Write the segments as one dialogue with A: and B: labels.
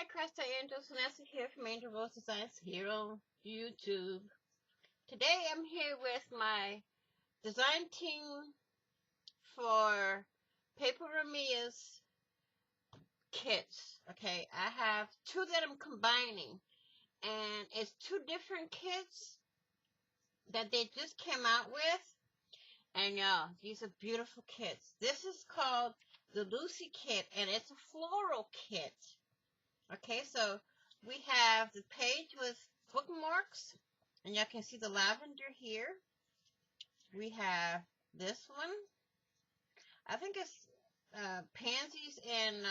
A: Hi, Crafty Angels. Vanessa here from AngelRose Designs here on YouTube. Today I'm here with my design team for Paper Ramia's kits. Okay, I have two that I'm combining, and it's two different kits that they just came out with. And y'all, these are beautiful kits. This is called the Lucy kit, and it's a floral kit. Okay, so we have the page with bookmarks, and y'all can see the lavender here. We have this one. I think it's pansies and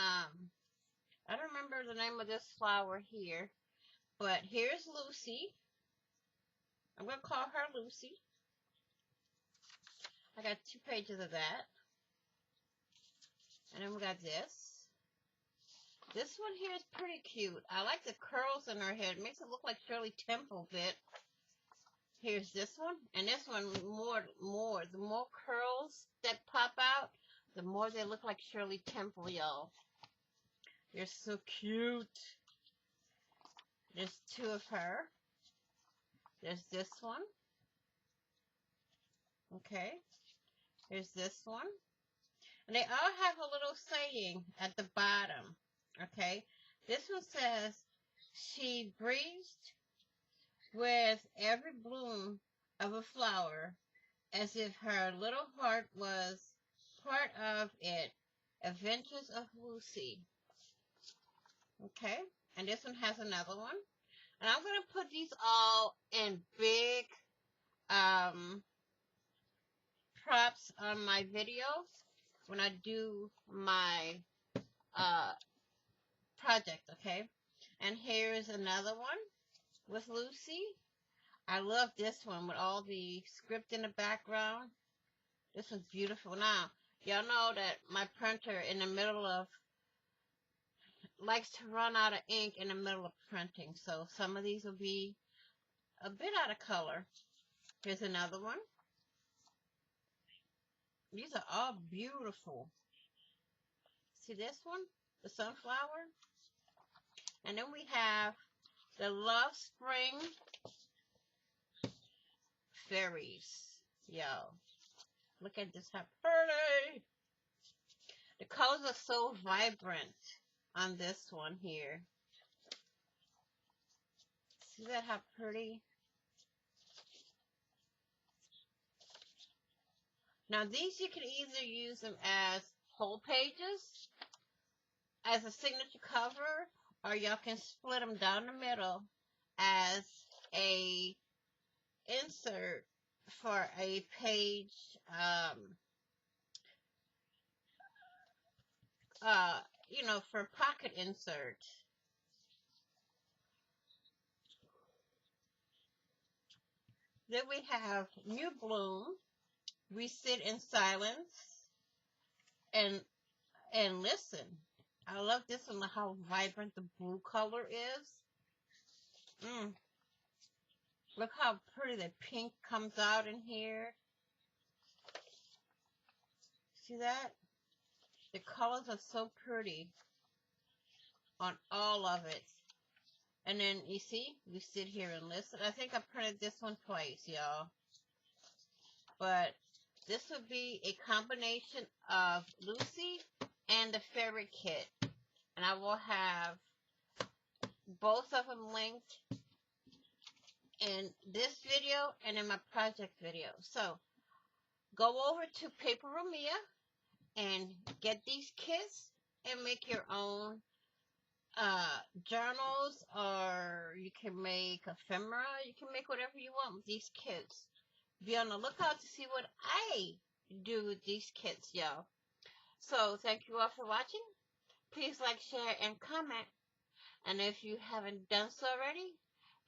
A: I don't remember the name of this flower here, but here's Lucy. I'm going to call her Lucy. I got two pages of that. And then we got this. This one here is pretty cute. I like the curls in her head. It makes it look like Shirley Temple a bit. Here's this one. And this one, the more curls that pop out, the more they look like Shirley Temple, y'all. They're so cute. There's two of her. There's this one. Okay. Here's this one. And they all have a little saying at the bottom. Okay. This one says, she breathed with every bloom of a flower as if her little heart was part of it. Adventures of Lucy. Okay. And this one has another one. And I'm going to put these all in big props on my videos when I do my project, okay? And here's another one with Lucy. I love this one with all the script in the background. This one's beautiful. Now, y'all know that my printer in the middle of likes to run out of ink in the middle of printing, so some of these will be a bit out of color. Here's another one. These are all beautiful. See this one? The sunflower. And then we have the Love Spring Fairies. Yo, look at this, how pretty. The colors are so vibrant on this one here. See that, how pretty? Now these you can either use them as whole pages, as a signature cover, or y'all can split them down the middle as a insert for a page, you know, for pocket insert. Then we have New Bloom. We sit in silence and listen. I love this one, how vibrant the blue color is. Look how pretty the pink comes out in here. See that? The colors are so pretty on all of it. And then, you see, we sit here and listen. I think I printed this one twice, y'all. But this would be a combination of Lucy and the Fairy Kit. And I will have both of them linked in this video and in my project video. So, go over to Paper Ramia and get these kits and make your own journals, or you can make ephemera. You can make whatever you want with these kits. Be on the lookout to see what I do with these kits, y'all. So, thank you all for watching. Please like, share, and comment. And if you haven't done so already,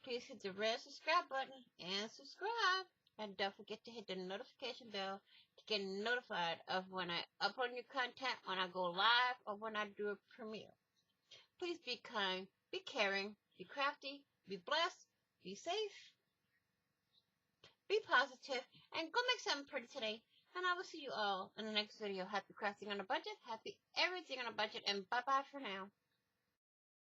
A: please hit the red subscribe button and subscribe. And don't forget to hit the notification bell to get notified of when I upload new content, when I go live, or when I do a premiere. Please be kind, be caring, be crafty, be blessed, be safe, be positive, and go make something pretty today. And I will see you all in the next video. Happy crafting on a budget, happy everything on a budget, and bye-bye for now.